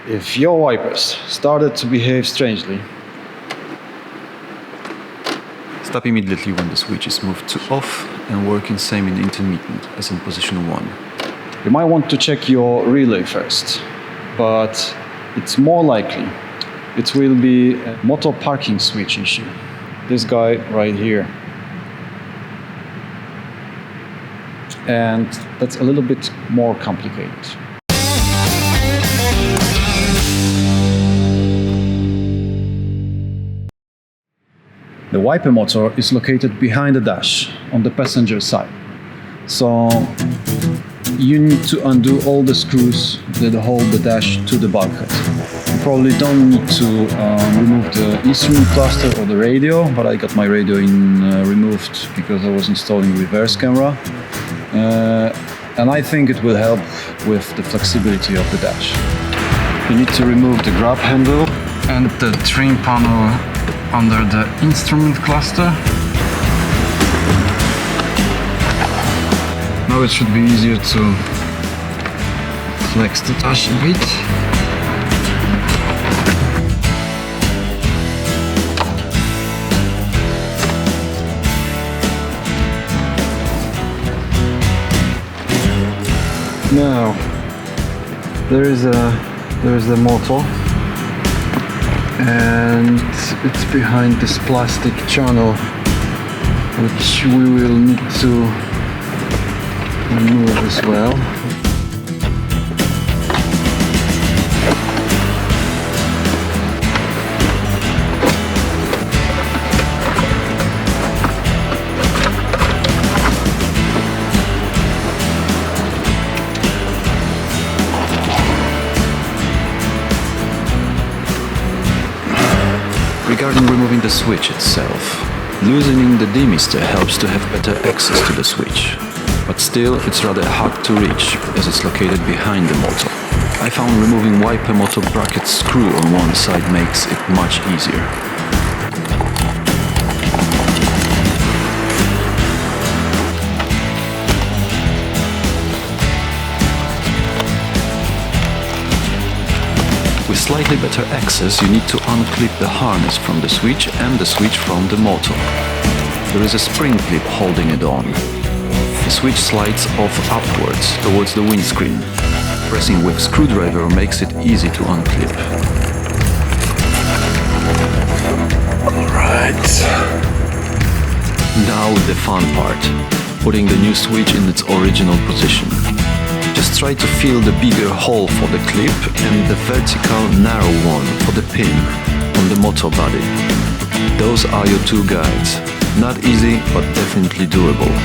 If your wipers started to behave strangely, stop immediately when the switch is moved to off and working same in intermittent as in position 1. you might want to check your relay first, but it's more likely it will be a motor parking switch issue. This guy right here. And that's a little bit more complicated. The wiper motor is located behind the dash on the passenger side. So you need to undo all the screws that hold the dash to the bulkhead. You probably don't need to remove the instrument cluster or the radio, but I got my radio removed because I was installing reverse camera. And I think it will help with the flexibility of the dash. You need to remove the grab handle and the trim panel under the instrument cluster. Now it should be easier to flex the dash a bit. Now there is the motor, and it's behind this plastic channel, which we will need to remove as well. Regarding removing the switch itself, loosening the demister helps to have better access to the switch. But still, it's rather hard to reach, as it's located behind the motor. I found removing wiper motor bracket screw on one side makes it much easier. With slightly better access, you need to unclip the harness from the switch and the switch from the motor. There is a spring clip holding it on. The switch slides off upwards towards the windscreen. Pressing with screwdriver makes it easy to unclip. Alright. Now the fun part, putting the new switch in its original position. Just try to feel the bigger hole for the clip and the vertical narrow one for the pin on the motor body. Those are your two guides. Not easy, but definitely doable.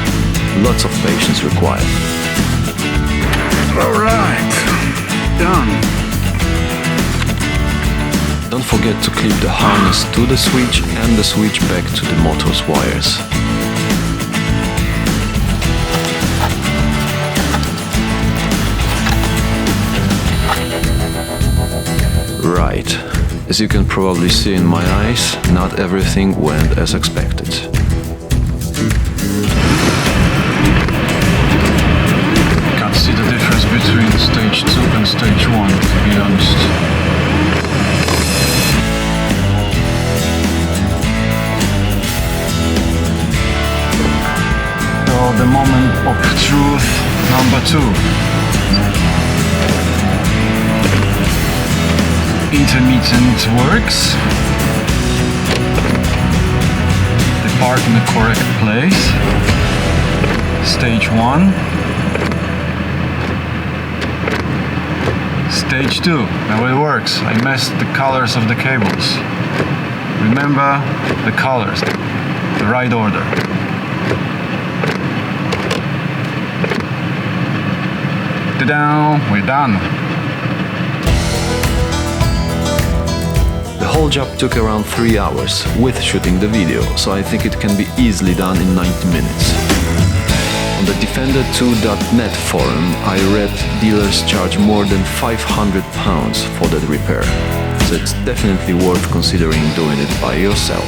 Lots of patience required. Alright, done. Don't forget to clip the harness to the switch and the switch back to the motor's wires. Right. As you can probably see in my eyes, not everything went as expected. Can't see the difference between stage 2 and stage 1, to be honest. So the moment of truth number 2. Intermittent works. They park in the correct place. Stage 1. Stage 2. Now it works. I messed the colors of the cables. Remember the colors, the right order. Ta-da! We're done. The whole job took around 3 hours with shooting the video, so I think it can be easily done in 90 minutes. On the Defender2.net forum, I read dealers charge more than £500 for that repair, so it's definitely worth considering doing it by yourself.